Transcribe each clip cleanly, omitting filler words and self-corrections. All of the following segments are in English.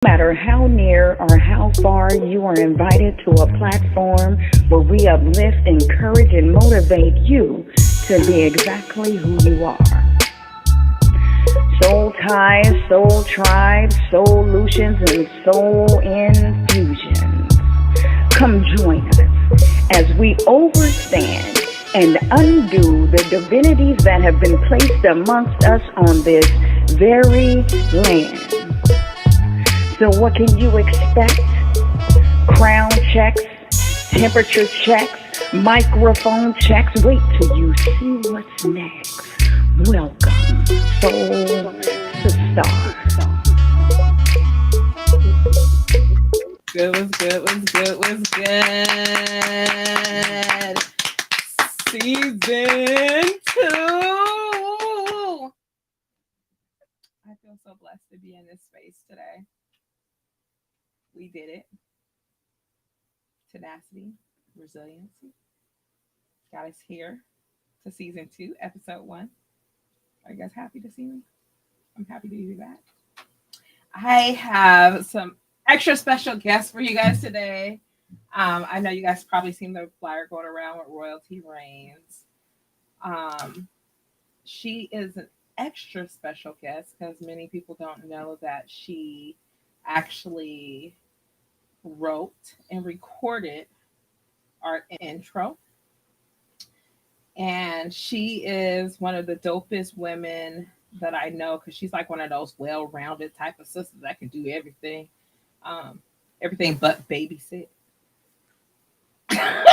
matter how near or how far, you are invited to a platform where we uplift, encourage, and motivate you to be exactly who you are. Soul ties, soul tribes, solutions, and soul infusions. Come join us as we overstand and undo the divinities that have been placed amongst us on this very land. So what can you expect? Crown checks, temperature checks, microphone checks. Wait till you see what's next. Welcome, Soul Sister. Good was good was good was good. Season 2. I feel so blessed to be in this space today. We did it. Tenacity, resiliency got us here to season 2, episode 1. Are you guys happy to see me? I'm happy to be back. I have some extra special guests for you guys today. I know you guys probably seen the flyer going around with Royalty Reigns. She is an extra special guest because many people don't know that she actually wrote and recorded our intro. And she is one of the dopest women that I know because she's like one of those well-rounded type of sisters that can do everything. Everything but babysit. Can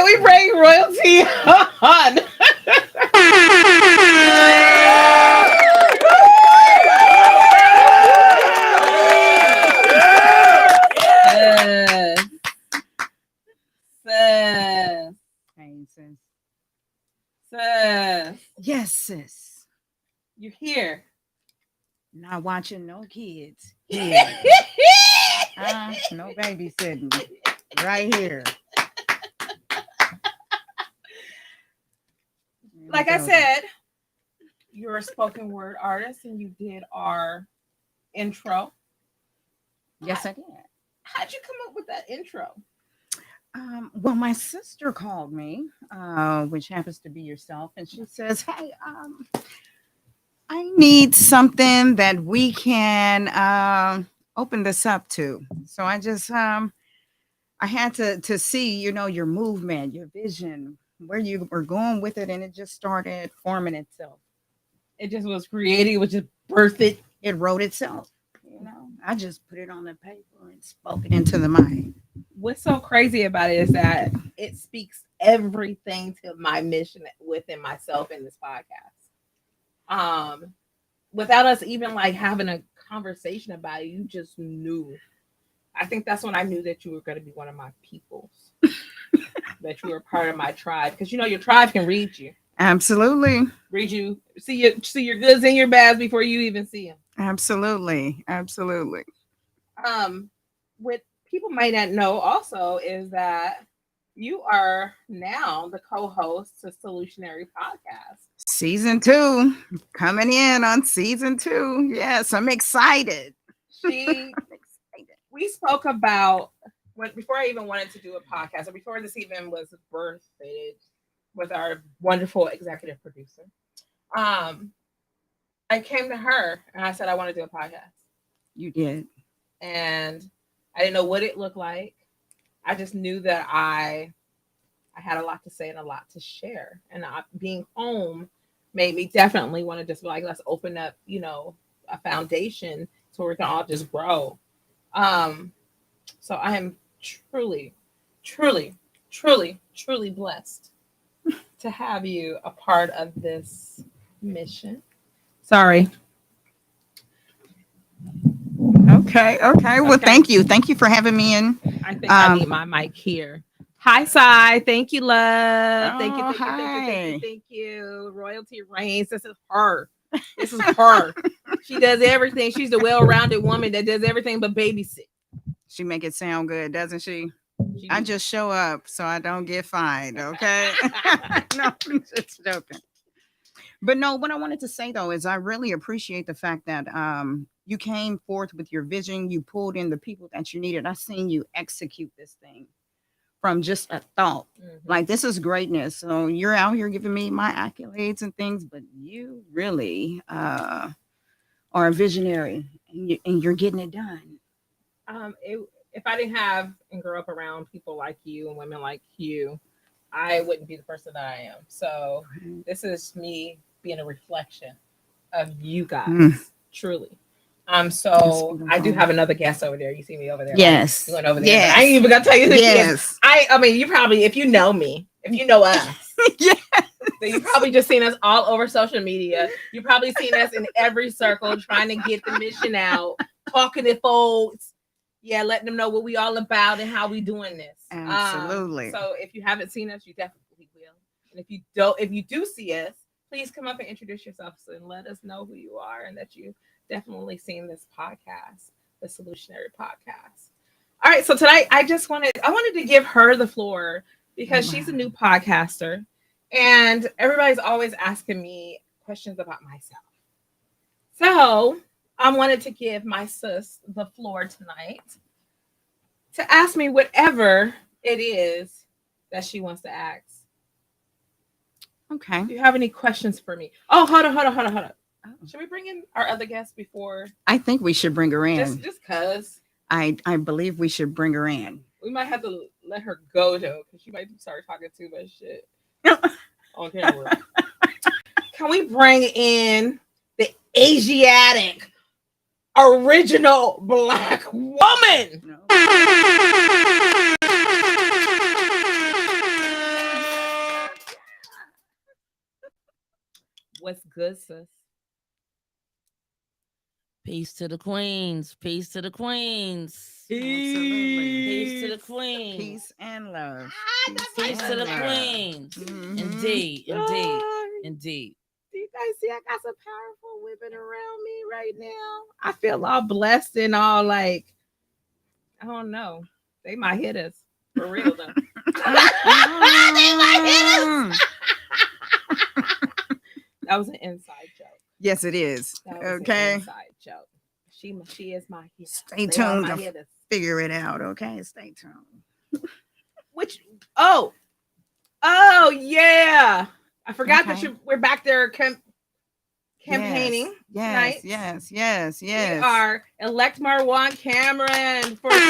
we bring Royalty on? Sis. Yes, sis. You're here. Not watching no kids. Here. No babysitting. Right here. Like I said, you're a spoken word artist and you did our intro. Yes, I did. How'd you come up with that intro? Well, my sister called me, which happens to be yourself, and she says, "Hey, I need something that we can open this up to." So I just, I had to see, your movement, your vision, where you were going with it, and it just started forming itself. It just was created, it was just birthed. It wrote itself. I just put it on the paper and spoke it into the mind. What's so crazy about it is that it speaks everything to my mission within myself in this podcast. Without us even like having a conversation about it, you just knew. I think that's when I knew that you were going to be one of my peoples, that you were part of my tribe, because your tribe can read you. Absolutely. Read you, see your goods and your bads before you even see them. Absolutely. What people might not know also is that you are now the co-host to Soulutionary podcast. Season 2 coming in on season 2. Yes, I'm excited. We spoke about before I even wanted to do a podcast, or before this even was birthed with our wonderful executive producer. I came to her and I said, I want to do a podcast. You did. And I didn't know what it looked like. I just knew that I had a lot to say and a lot to share. And being home made me definitely want to just be like, let's open up, a foundation so we can all just grow. So I am truly, truly, truly, truly blessed to have you a part of this mission. Sorry. Okay. Well, thank you. Thank you for having me in. I think I need my mic here. Hi, Sai. Thank you, love. Thank you. Thank you. Royalty Reigns. This is her. She does everything. She's the well-rounded woman that does everything but babysit. She make it sound good, doesn't she? I just show up so I don't get fined. Okay. No, I'm just joking. But no, what I wanted to say though is I really appreciate the fact that you came forth with your vision. You pulled in the people that you needed. I seen you execute this thing from just a thought. Like this is greatness. So you're out here giving me my accolades and things, but you really are a visionary, and you're getting it done. If I didn't have and grow up around people like you and women like you, I wouldn't be the person that I am. So this is me being a reflection of you guys, truly. So I do have another guest over there. You see me over there. Yes. Right? Going over there. Yes. I ain't even gonna tell you who she is. I mean, you probably, if you know me, if you know us, yes. So you probably just seen us all over social media. You probably seen us in every circle trying to get the mission out, talking to folks. Yeah, letting them know what we all about and how we doing this. Absolutely. So if you haven't seen us, you definitely will. And if you do see us, please come up and introduce yourself and let us know who you are and that you definitely seen this podcast, the Soulutionary podcast. All right, so tonight I wanted to give her the floor because she's a new podcaster, and everybody's always asking me questions about myself. So I wanted to give my sis the floor tonight to ask me whatever it is that she wants to ask. Okay. Do you have any questions for me? Oh, hold on. Oh. Should we bring in our other guest before? I think we should bring her in. Just cause. I believe we should bring her in. We might have to let her go though, because she might start talking too much shit on camera. Can we bring in the Asiatic original Black woman? No. What's good, sis? Peace to the queens. Peace to the queens. Absolutely. Peace to the queens. Peace and love. Peace to the queens. Mm-hmm. Indeed. Do you guys see I got some powerful women around me right now? I feel all blessed and all like, I don't know. They might hit us. For real though. They might hit us. That was an inside joke. Yes, it is. Okay. An inside joke. She is my hit. Stay tuned to figure it out. Okay, stay tuned. Oh yeah. I forgot that we're back there campaigning. Yes. We are elect Marwan Cameron for as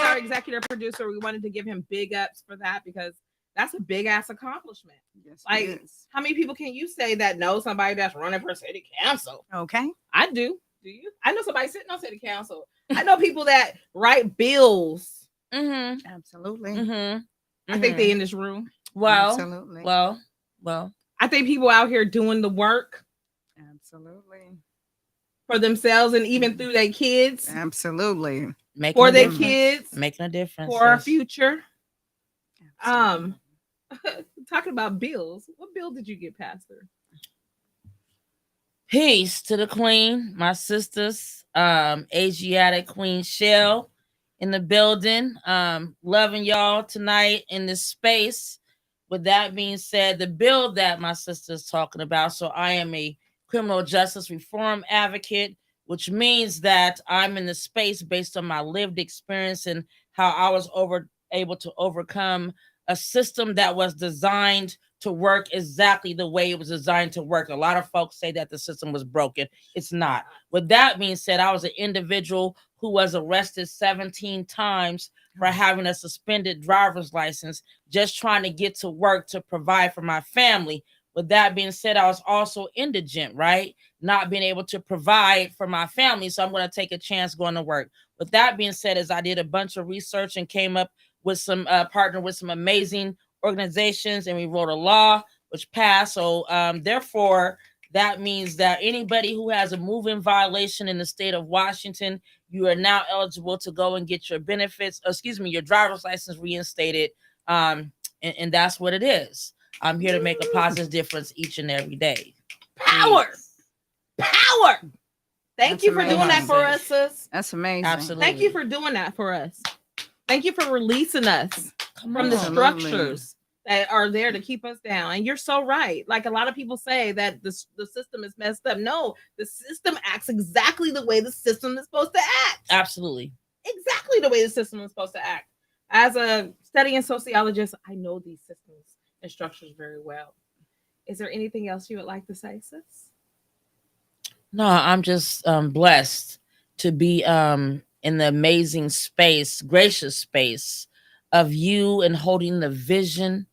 our executive producer. We wanted to give him big ups for that because that's a big ass accomplishment. Yes, like how many people can you say that know somebody that's running for city council? Okay, I do. Do you? I know somebody sitting on city council. I know people that write bills. Mm-hmm. Absolutely. Mm-hmm. I think they in this room. Well, absolutely. Well. I think people out here doing the work. Absolutely. For themselves and even through their kids. Absolutely. For their kids. Making a difference. For our future. Talking about bills. What bill did you get, Pastor? Peace to the queen, my sisters, Asiatic Queen Shell in the building. Loving y'all tonight in this space. With that being said, the bill that my sister is talking about, so I am a criminal justice reform advocate, which means that I'm in the space based on my lived experience and how I was able to overcome a system that was designed to work exactly the way it was designed to work. A lot of folks say that the system was broken. It's not. With that being said, I was an individual who was arrested 17 times for having a suspended driver's license, just trying to get to work to provide for my family. With that being said, I was also indigent, right? Not being able to provide for my family. So I'm going to take a chance going to work. With that being said, as I did a bunch of research and came up with some partner with some amazing organizations, and we wrote a law which passed. So therefore, that means that anybody who has a move-in violation in the state of Washington, you are now eligible to go and get your benefits, your driver's license reinstated. And that's what it is. I'm here to make a positive difference each and every day. Power. Thank you for doing that for us, sis. That's amazing. Absolutely. Thank you for doing that for us. Thank you for releasing us from the structures that are there to keep us down. And you're so right. Like a lot of people say that the system is messed up. No, the system acts exactly the way the system is supposed to act. Absolutely. Exactly the way the system is supposed to act. As a studying sociologist, I know these systems and structures very well. Is there anything else you would like to say, sis? No, I'm just blessed to be in the amazing space, gracious space of you and holding the vision,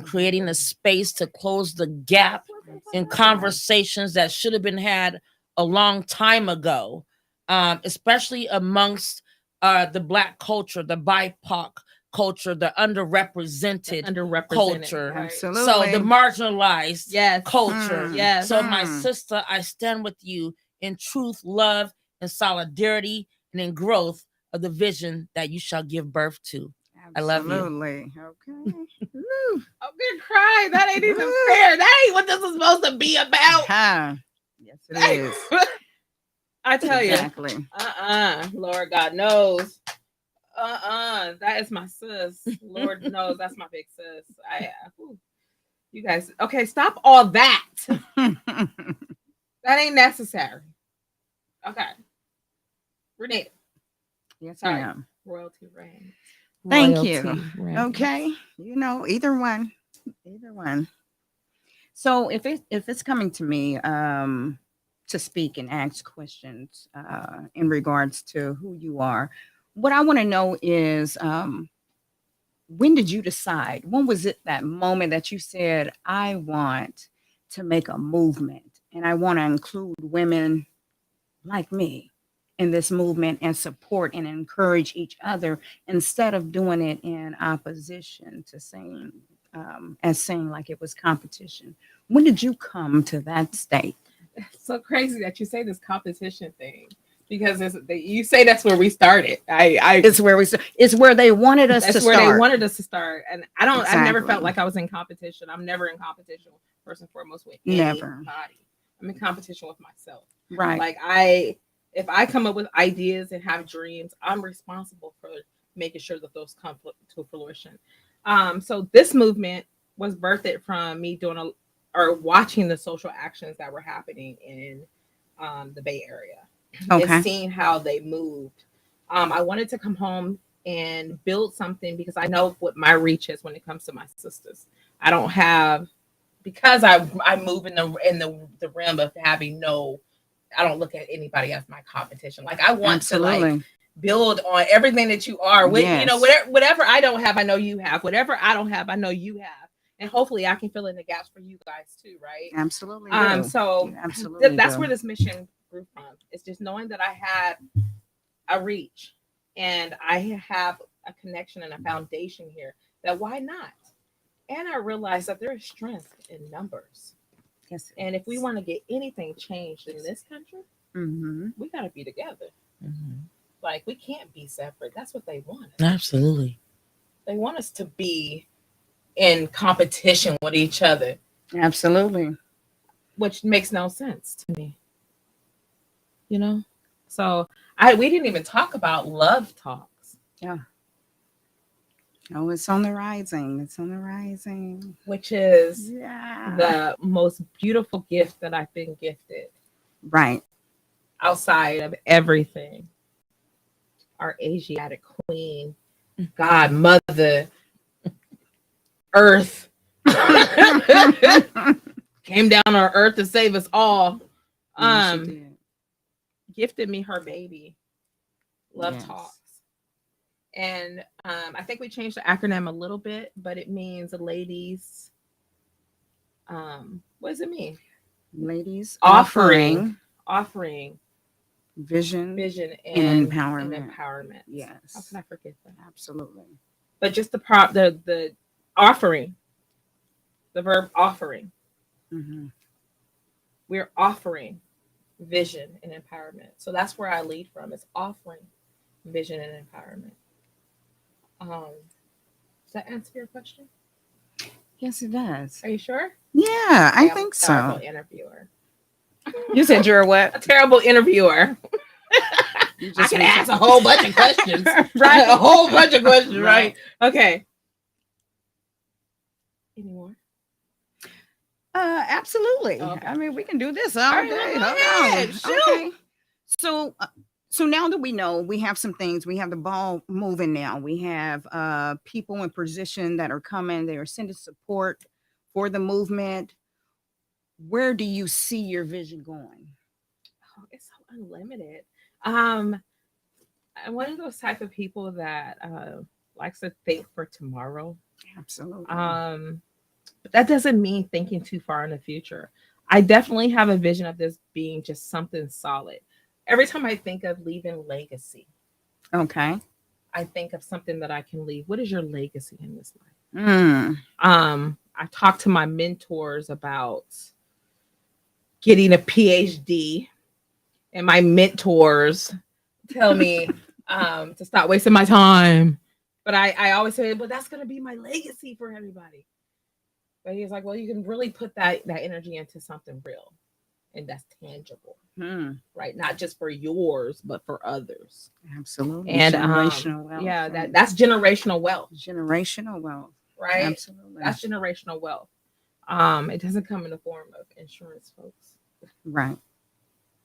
creating a space to close the gap in conversations that should have been had a long time ago, especially amongst the Black culture, the BIPOC culture, the underrepresented culture. right. Absolutely. So the marginalized Yes. culture. Yes. So my sister, I stand with you in truth, love, and solidarity, and in growth of the vision that you shall give birth to. I love you. Absolutely. Okay. Woo. I'm gonna cry. That ain't even fair. That ain't what this is supposed to be about. Huh. Yes, it is. I tell Exactly. you. Lord God knows. That is my sis. Lord knows that's my big sis. You guys, okay, stop all that. That ain't necessary. Okay. Renee. Yes, Sorry. ma'am. Royalty reign. Thank you. Royalty reign. Okay. Either one. Either one. So if it's coming to me to speak and ask questions in regards to who you are, what I want to know is when did you decide? When was it that moment that you said, I want to make a movement and I want to include women like me in this movement and support and encourage each other instead of doing it in opposition to saying, saying like it was competition? When did you come to that state? It's so crazy that you say this competition thing. Because you say that's where we started. It's where it's where they wanted us to start. That's where they wanted us to start. And I've never Exactly. felt like I was in competition. I'm never in competition first and foremost with Never. anybody. I'm in competition with myself. Right. Like if I come up with ideas and have dreams, I'm responsible for making sure that those come to fruition. So this movement was birthed from me doing watching the social actions that were happening in the Bay Area. Okay. And seeing how they moved. I wanted to come home and build something because I know what my reach is when it comes to my sisters. I don't have, because I move in the realm of having I don't look at anybody as my competition. Like I want Absolutely. to like build on everything that you are. Yes. Whatever I don't have, I know you have. Whatever I don't have, I know you have. And hopefully I can fill in the gaps for you guys too, right? Absolutely. So absolutely that's where this mission grew from. It's just knowing that I had a reach and I have a connection and a foundation here, that why not? And I realized that there is strength in numbers. Yes. And if we want to get anything changed in this country, Mm-hmm. we got to be together. Mhm. Like we can't be separate. That's what they want. Absolutely. They want us to be in competition with each other, Absolutely. which makes no sense to me. So we didn't even talk about love talks. Yeah. Oh, it's on the rising. It's on the rising. Which is Yeah. the most beautiful gift that I've been gifted Right. outside of everything. Our Asiatic queen, God, Mother, Earth, came down on Earth to save us all. Yes, she did. Gifted me her baby, Love Yes. Talks. And I think we changed the acronym a little bit, but it means ladies. What does it mean? Ladies Offering vision and empowerment. empowerment. Yes. How can I forget that? Absolutely. But just the offering, the verb offering. Mm-hmm. We're offering vision and empowerment. So that's where I lead from. It's offering vision and empowerment. Does that answer your question? Yes, it does. Are you sure? Yeah, I I'm think a terrible so. interviewer. You said you're a what? A terrible interviewer. You I can reach- ask a whole bunch of questions. Right. A whole bunch of questions, right? Okay. Absolutely. Okay. I mean, we can do this all All right, day. go Hold ahead. on. Shoot. Okay. So now that we know we have some things, we have the ball moving now. We have people in position that are coming. They are sending support for the movement. Where do you see your vision going? Oh, it's so unlimited. I'm one of those type of people that likes to think for tomorrow. Absolutely. But that doesn't mean thinking too far in the future. I definitely have a vision of this being just something solid. Every time I think of leaving legacy, Okay. I think of something that I can leave. What is your legacy in this life? Mm. I talk to my mentors about getting a PhD, and my mentors tell me to stop wasting my time. But I always say, but that's gonna be my legacy for everybody. But he's like, well, you can really put that energy into something real and that's tangible, Mm. right? Not just for yours, but for others. Absolutely. And Generational wealth. yeah, right? that's generational wealth, generational wealth. right? Absolutely. That's generational wealth. It doesn't come in the form of insurance, folks. Right.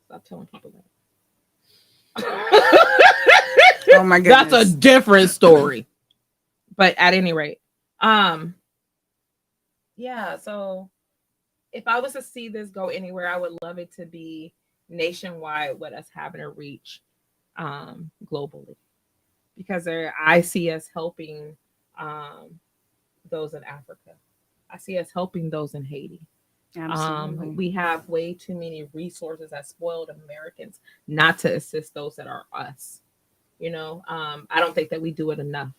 Stop telling people that. Oh my goodness. That's a different story. But at any rate, yeah, so if I was to see this go anywhere, I would love it to be nationwide with us having a reach globally. Because I see us helping those in Africa. I see us helping those in Haiti. Absolutely. We have way too many resources as spoiled Americans not to assist those that are us. I don't think that we do it enough.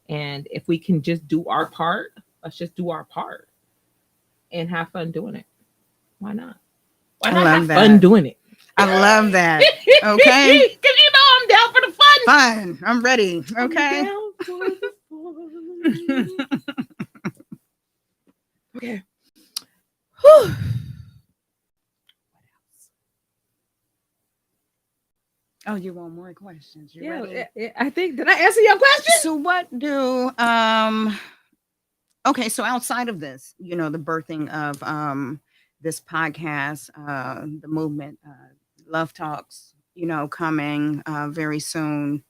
And if we can just do our part, let's just do our part and have fun doing it. Why not? Why not have fun doing it? I love that. Okay. Because I'm down for the fun. Fun. I'm ready. Okay. I'm down for the fun. Okay. Whew. Oh, you want more questions? You Yeah, ready? I think, did I answer your question? So what do okay, so outside of this, the birthing of this podcast, the movement, Love Talks, coming very soon.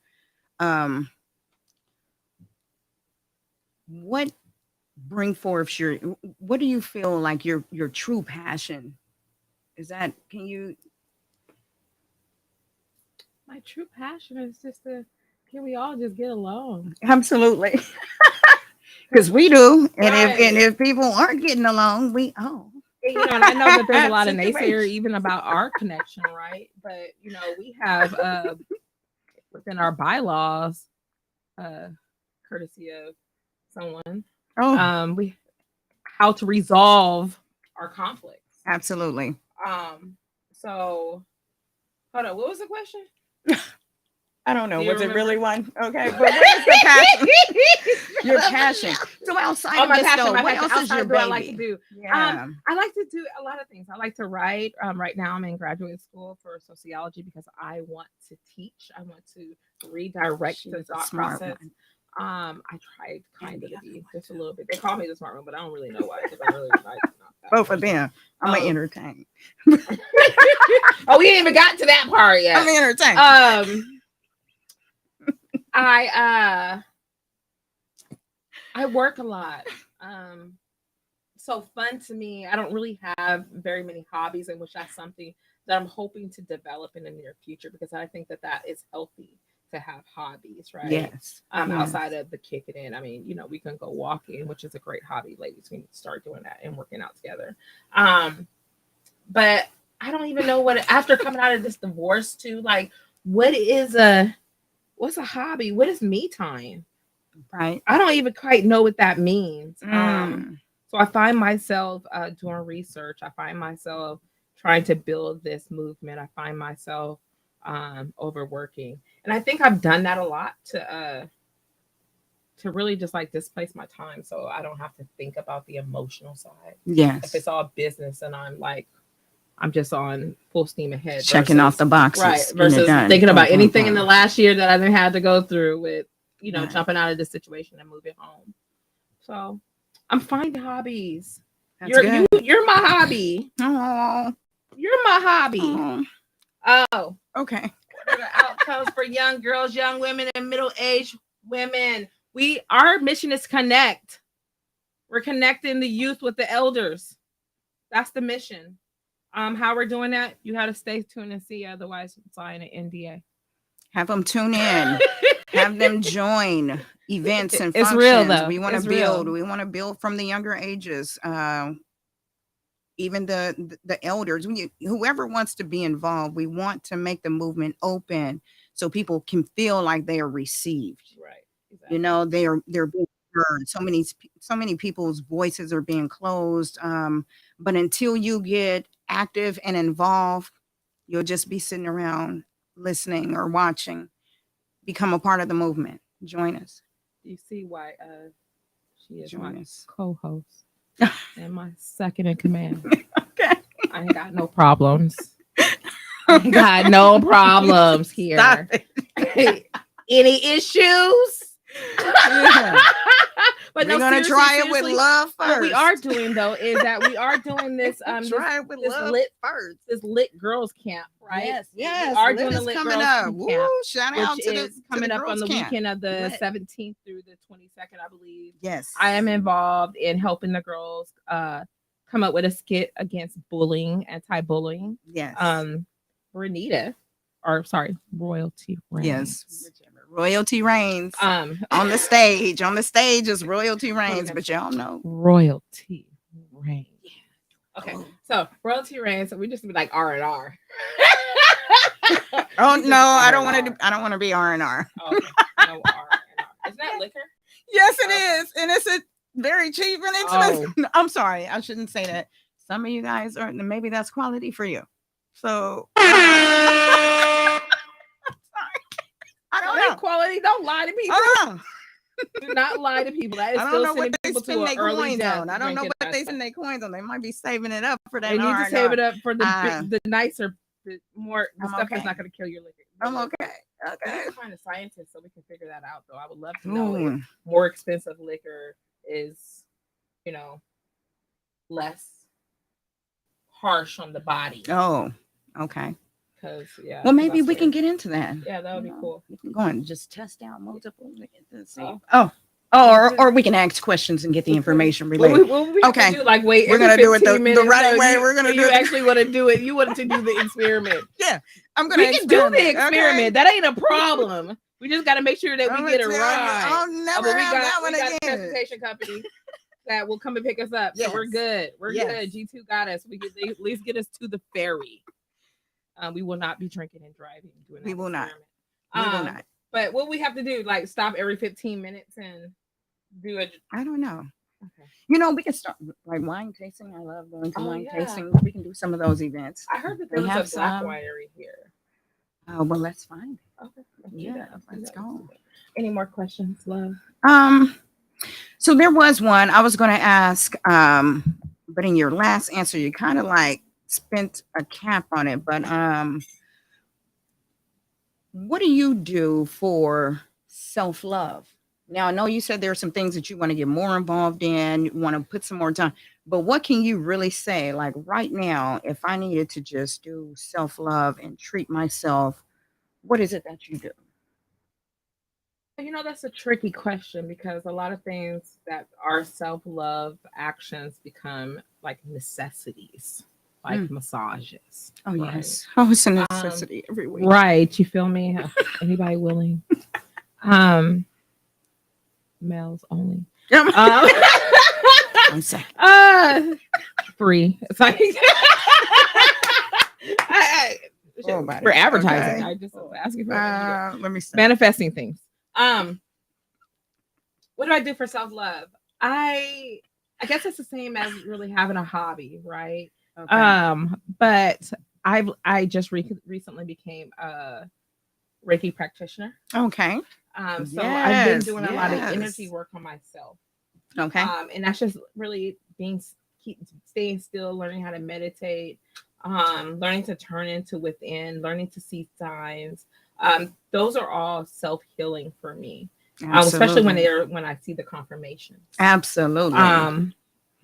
What what do you feel like your true passion is? That can you My true passion is just can we all just get along? absolutely because we do, and Right. if people aren't getting along, And I know that there's a lot of Situation. naysayer even about our connection, right? But we have within our bylaws, courtesy of someone, we how to resolve our conflicts. Absolutely. So hold on, what was the question? I don't know. Do you Was it remember? really one? Okay, but what is the passion? Your passion. So outside of my this, passion, though, my what passion. else is Outside your of what baby? I like to do. Yeah. I like to do a lot of things. I like to write. Right now, I'm in graduate school for sociology because I want to teach. I want to redirect the thought process. I tried kind of to be just a little bit. They call me the smart one, but I don't really know why. Because I'm really like Both of them. I'm gonna entertain. Oh, we ain't even got to that part yet. I'm gonna entertain. I work a lot. So fun to me. I don't really have very many hobbies, in which that's something that I'm hoping to develop in the near future because I think that is healthy to have hobbies, right? Yes. Outside of the kick it in. I mean, we can go walking, which is a great hobby, ladies. We need to start doing that and working out together. But I don't even know what after coming out of this divorce too, like what's a hobby? What is me time? Right. I don't even quite know what that means. So I find myself doing research. I find myself trying to build this movement. I find myself overworking. And I think I've done that a lot to really just like displace my time so I don't have to think about the emotional side. Yes. If it's all business and I'm just on full steam ahead. Checking off the boxes. Right. Versus thinking about anything in the last year that I've had to go through with, jumping out of this situation and moving home. So I'm finding hobbies. That's You're my hobby. Oh, You're my hobby. Oh, okay. what are the outcomes for young girls, young women, and middle-aged women? Our mission is connect. We're connecting the youth with the elders. That's the mission. How we're doing that, you have to stay tuned and see. Otherwise, sign an NDA. Have them tune in. Have them join events and It's functions. real, though. We want It's to build. real. We want to build from the younger ages. Even the elders, whoever wants to be involved, we want to make the movement open so people can feel like they are received. Right. Exactly. You know, they're being heard. So many people's voices are being closed. But until you get active and involved, you'll just be sitting around listening or watching. Become a part of the movement. Join us. You see why she is Join my us. co-host and my second in command. Okay. I ain't got no problems. I ain't got no problems here. Stop it. Any issues? Yeah. But We're gonna try it with love first. What we are doing though is that we are doing this try it with love first. this lit girls camp, right? Yes. We are Lit doing a is lit coming girls up. camp, Woo, shout out which to is coming up on the weekend of the 17th through the 22nd, I believe. Yes. I am involved in helping the girls come up with a skit against bullying, anti-bullying. Yes. Royalty reigns. Yes. Royalty reigns. On the stage. On the stage is royalty reigns, but y'all know. Royalty reigns. Okay. So royalty reigns, so we just be like R&R. Oh no, I don't want to be R&R. Okay. No R&R. Isn't that liquor? Yes, it is. And it's a very cheap and expensive. Oh. I'm sorry. I shouldn't say that. Some of you guys are, maybe that's quality for you. So I don't know. Quality. Don't lie to people. Do not lie to people. That is still sending people to an early death. I don't know what they spend their coins on. They might be saving it up for that. They need to save it up for the nicer, the stuff that's not going to kill your liquor. I'm okay. We need to find a scientist so we can figure that out, though. I would love to know if more expensive liquor is, less harsh on the body. Oh, okay. Well, maybe we can get into that. Yeah, that would be cool. We can go and just test out multiple. Or we can ask questions and get the information related. Okay. We're gonna do it the right way. We're gonna do it. You actually want to do it. You wanted to do the experiment. Yeah, we can do the experiment. Okay. That ain't a problem. We just got to make sure that we get it right. I'll never have that one again. We got a transportation company that will come and pick us up. Yes. So we're good. We're good. G2 got us. We can at least get us to the ferry. We will not be drinking and driving. We will not. But what we have to do, like stop every 15 minutes and do it. I don't know. Okay. We can start like wine tasting. I love going to wine tasting. We can do some of those events. I heard that there was a black winery here. Oh, well, let's find it. Okay. Let's go. Any more questions, love? So there was one I was going to ask, but in your last answer, you kind of like spent a cap on it, but what do you do for self-love? Now, I know you said there are some things that you want to get more involved in, you want to put some more time, but what can you really say? Like right now, if I needed to just do self-love and treat myself, what is it that you do? That's a tricky question because a lot of things that are self-love actions become like necessities. Like massages. Oh, right? Yes. Oh, it's a necessity every week. Right. You feel me? Anybody willing? Males only. 1 second. Free. It's like for advertising. Okay. I just was asking for let me see. Manifesting things. What do I do for self-love? I guess it's the same as really having a hobby, right? Okay. But I just recently became a Reiki practitioner. Okay. So I've been doing a lot of energy work on myself. Okay. And that's just really staying still, learning how to meditate, learning to turn into within, learning to see signs. Those are all self-healing for me. Especially when I see the confirmation. Absolutely.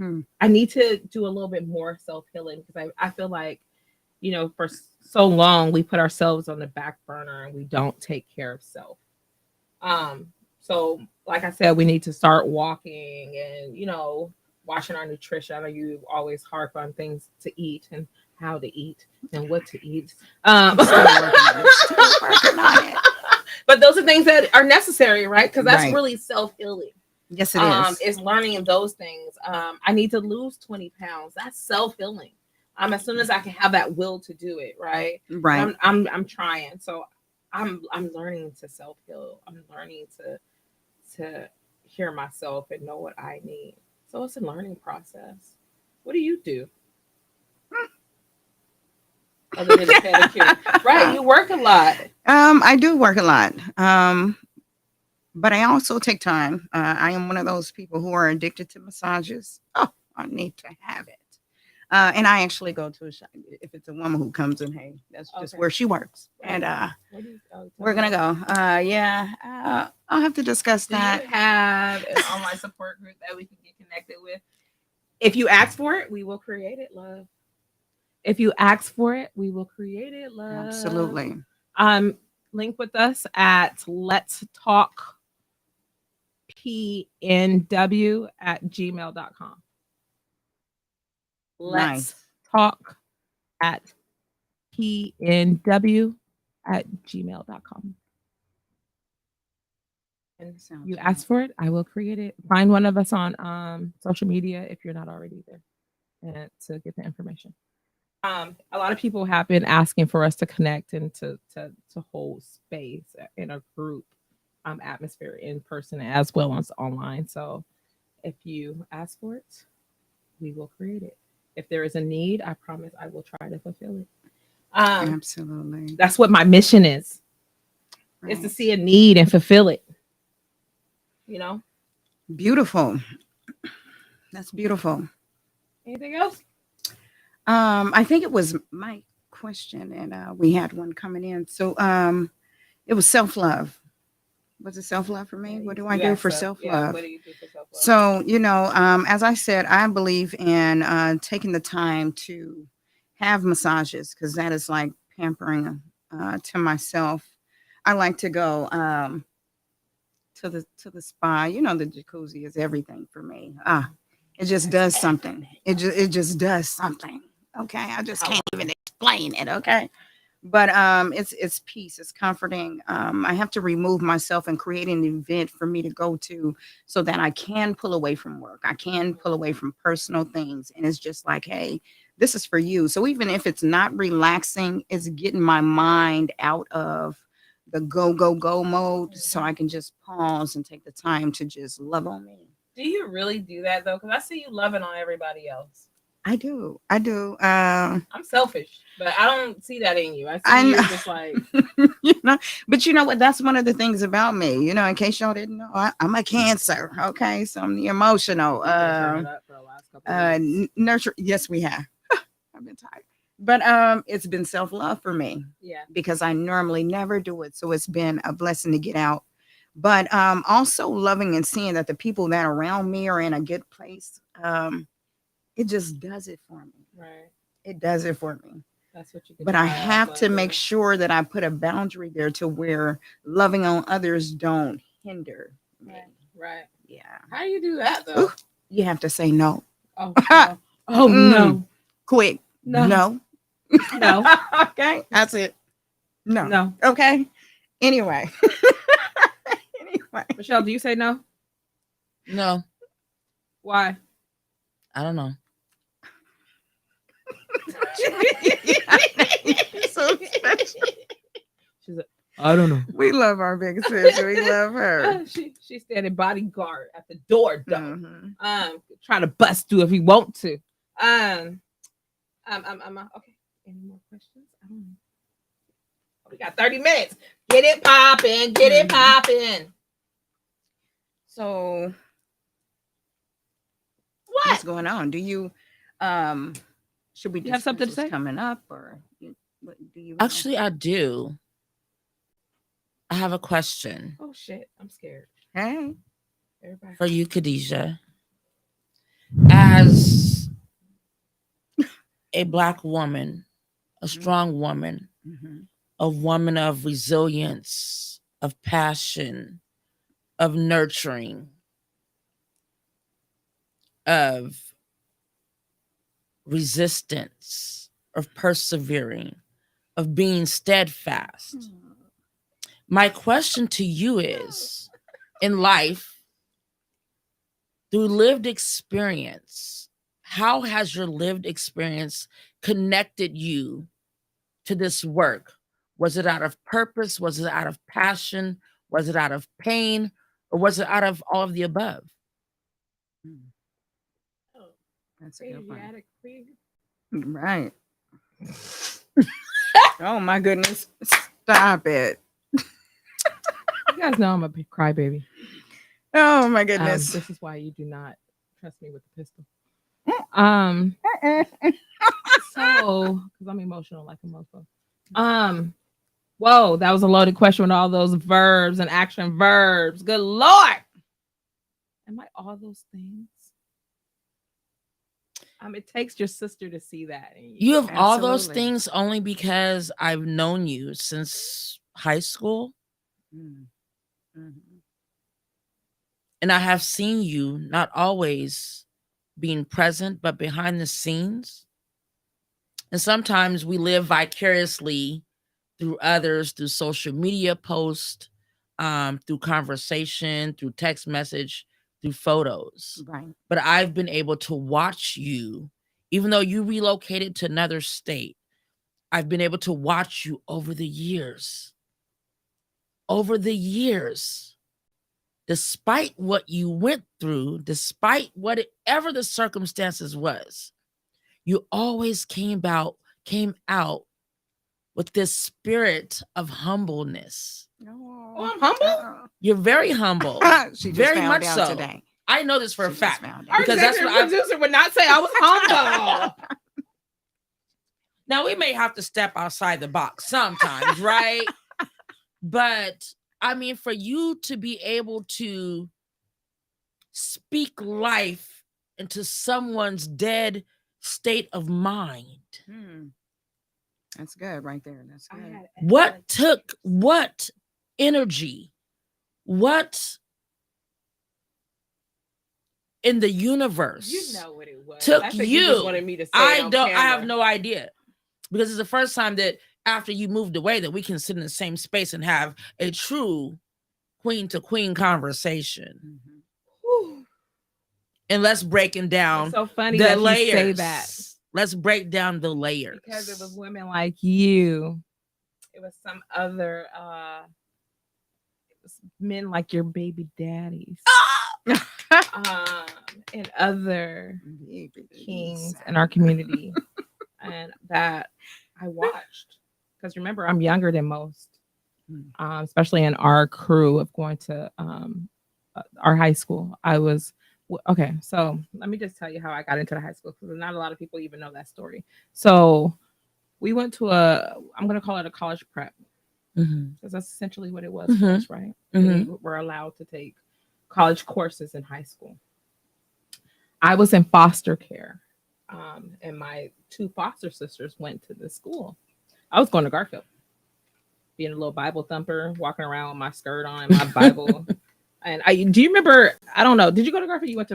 I need to do a little bit more self-healing because I feel like, for so long we put ourselves on the back burner and we don't take care of self. So like I said, we need to start walking and, watching our nutrition. I know you always harp on things to eat and how to eat and what to eat. Still working on it. But those are things that are necessary, right? Because that's Right. really self-healing. Yes, it is. Is learning those things. I need to lose 20 pounds. That's self-healing. As soon as I can have that will to do it, right? Right. I'm trying. So I'm learning to self-heal. I'm learning to hear myself and know what I need. So it's a learning process. What do you do? Other than the pedicure. Right, you work a lot. I do work a lot. But I also take time. I am one of those people who are addicted to massages. Oh, I need to have it. And I actually go to a shop if it's a woman who comes in. Hey, that's just where she works, and we're gonna go. I'll have to discuss Do that. you have an online support group that we can get connected with? If you ask for it, we will create it, love. If you ask for it, we will create it, love. Absolutely. Link with us at Let's Talk PNW at gmail.com. Let's Nice. talk at PNW at gmail.com. And Sounds you good. ask for it, I will create it. Find one of us on social media if you're not already there, and to get the information. A lot of people have been asking for us to connect and to hold space in a group atmosphere in person as well as online. So if you ask for it, we will create it. If there is a need, I promise I will try to fulfill it. Absolutely. That's what my mission is to Right. see a need and fulfill it. Beautiful. That's beautiful. Anything else? I think it was my question, and we had one coming in. So it was self-love. Was it self-love for me? What do I do for self-love? What do you do for self-love? So, as I said, I believe in taking the time to have massages because that is like pampering to myself. I like to go to the spa. The jacuzzi is everything for me. It just does something. It just does something. Okay, I just can't even explain it. Okay, but it's peace. It's comforting. I have to remove myself and create an event for me to go to so that I can pull away from work. I can pull away from personal things, and it's just like, hey, this is for you. So even if it's not relaxing, it's getting my mind out of the go mode, so I can just pause and take the time to just love on me. Do you really do that though? Because I see you loving on everybody else. I do. I'm selfish, but I don't see that in you. I see you just like But you know what? That's one of the things about me. In case y'all didn't know, I'm a Cancer. Okay, so I'm the emotional. Nurture. Yes, we have. I've been tired, but it's been self-love for me. Yeah, because I normally never do it, so it's been a blessing to get out. But also loving and seeing that the people that are around me are in a good place. It just does it for me. Right. It does it for me. That's what you can. But I have to make sure that I put a boundary there to where loving on others don't hinder me. Right. Yeah. How do you do that though? Ooh, you have to say no. Oh, no. Oh no. Quick. No. No. Okay. That's it. No. No. Okay. Anyway. Michelle, do you say no? No, Why? I don't know. So special. She's like, I don't know. We love our big sis. We love her. She's standing bodyguard at the door, though. Mm-hmm. Trying to bust through if he want to. Okay. Any more questions? I don't know. We got 30 minutes. Get it popping. Get it popping. So what? What's going on? Do you should we have something to say coming up, or what do you Actually, I do. I have a question. Oh shit, I'm scared. Hey, everybody. For you, Khadijah. As a Black woman, a strong woman, Mhm. a woman of resilience, of passion, of nurturing, of resistance, of persevering, of being steadfast. My question to you is, in life, through lived experience, how has your lived experience connected you to this work? Was it out of purpose? Was it out of passion? Was it out of pain? Or was it out of all of the above? Mm, Oh, That's a good one. Asiatic queen. Right. Oh my goodness. Stop it. You guys know I'm a big crybaby. Oh my goodness. This is why you do not trust me with the pistol. So because I'm emotional like a mofo. Whoa, that was a loaded question with all those verbs and action verbs. Good Lord. Am I all those things? It takes your sister to see that in you. You have all those Absolutely. things only because I've known you since high school, Mm, mhm. and I have seen you not always being present, but behind the scenes. And sometimes we live vicariously through others, through social media posts, through conversation, through text message, through photos. Right. But I've been able to watch you, even though you relocated to another state. I've been able to watch you over the years. Over the years, despite what you went through, despite whatever the circumstances was, you always came out with this spirit of humbleness. Oh, I'm humble? You're very humble. She just Very found much out so. today. I know this for a She just fact. found Our out. Because that's executive what I've- producer would not say I was humble. Now we may have to step outside the box sometimes, right? But I mean, for you to be able to speak life into someone's dead state of mind, Hmm. That's good right there. That's I good. had what excellent took teachers. what energy, what in the universe You know what it was. took I think you just you? wanted me to say I it on don't. I have camera. no idea, because it's the first time that after you moved away that we can sit in the same space and have a true queen to queen conversation. Mhm. Whew. And let's break it down. It's so funny The that layers. you say that Let's break down the layers. because it was women like you. It was some other it was men like your baby daddies. And other kings in our community and that I watched. Because remember, I'm younger than most, especially in our crew of going to our high school. I was okay. So let me just tell you how I got into the high school because not a lot of people even know that story. So we went to I'm going to call it a college prep because that's essentially what it was for us, right? We were allowed to take college courses in high school. I was in foster care, and my two foster sisters went to the school. I was going to Garfield, being a little Bible thumper, walking around with my skirt on, my Bible. And do you remember? I don't know. Did you go to Garfield?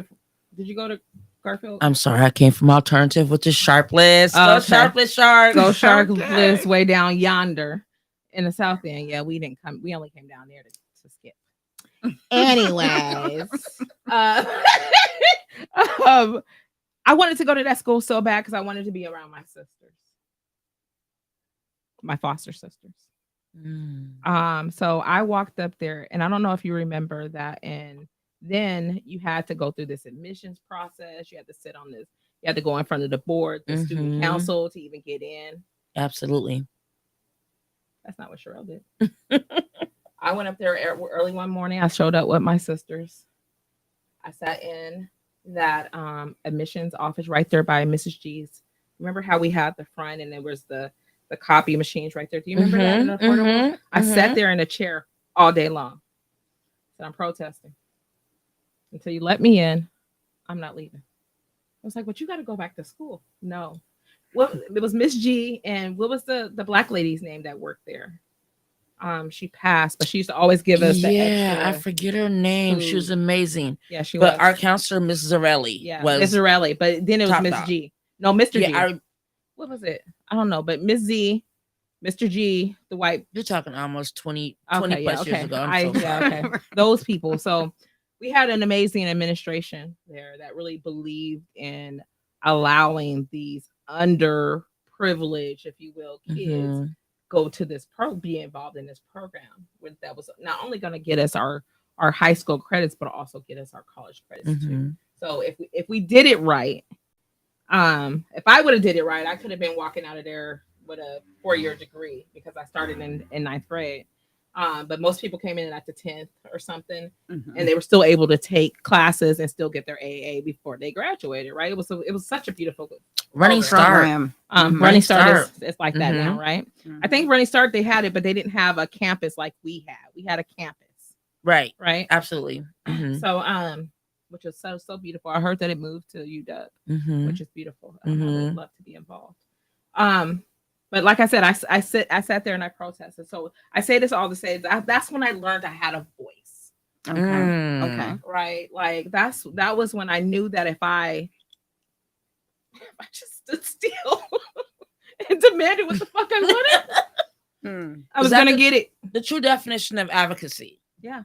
Did you go to Garfield? I'm sorry, I came from alternative with the sharp list. Oh, Go okay. sharp list, shark. Go shark Okay. list way down yonder in the south end. Yeah, we didn't come. We only came down there to skip. Anyways, I wanted to go to that school so bad because I wanted to be around my sisters, my foster sisters. So I walked up there, and I don't know if you remember that. And then you had to go through this admissions process. You had to sit on this. You had to go in front of the board, the student council, to even get in. Absolutely. That's not what Sherrell did. I went up there early one morning. I showed up with my sisters. I sat in that admissions office right there by Mrs. G's. Remember how we had the front and there was the copy machines right there? Do you remember that in the affordable? I sat there in a chair all day long. So I'm protesting. Until you let me in, I'm not leaving. was like, but you got to go back to school. No. Well, it was Miss G, and what was the black lady's name that worked there? She passed, but she used to always give us the Yeah, I extra forget her name. She was food. amazing. Yeah, she But was. our counselor, Miss Zarelli, Yeah, Miss was Zarelli, but then it was top Miss dog. G. No, Mr. Yeah, G. What was it? I don't know, but Miss Z, Mr. G, the white. you're talking almost 20 Okay, yeah, plus years okay. ago. I'm so sorry. Okay. Those people. So we had an amazing administration there that really believed in allowing these underprivileged, if you will, kids Mhm. go to this be involved in this program that was not only going to get us our high school credits, but also get us our college credits too. Mhm. So if we did it right, if I would have did it right, I could have been walking out of there with a 4-year degree because I started in ninth grade. But most people came in at the 10th or something, and they were still able to take classes and still get their AA before they graduated. Right? It was such a beautiful Running Start. program. Running Start Start. is like that now, right? Mhm. I think Running Start they had it, but they didn't have a campus like we had. We had a campus, Right. right? Absolutely. Mhm. So which is so beautiful. I heard that it moved to UW, Mhm. which is beautiful. I Mhm. would love to be involved. But like I said, I sat there and I protested. So I say this all to say that's when I learned I had a voice. Okay. Okay. Right? Like that was when I knew that if I just stood still and demanded what the fuck I wanted, I was gonna get it. The true definition of advocacy. Yeah.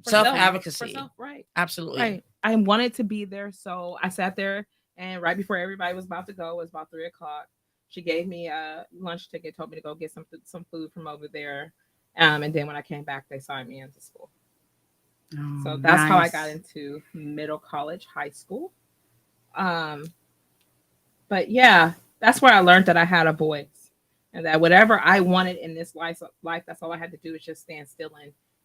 Self-advocacy. Right. Absolutely. Right. I wanted to be there. So I sat there, and right before everybody was about to go, it was about 3:00. She gave me a lunch ticket, told me to go get some food from over there. And then when I came back, they signed me into school. Oh, So that's how I nice. got into middle college, high school. But yeah, that's where I learned that I had a voice, and that whatever I wanted in this life, that's all I had to do is just stand still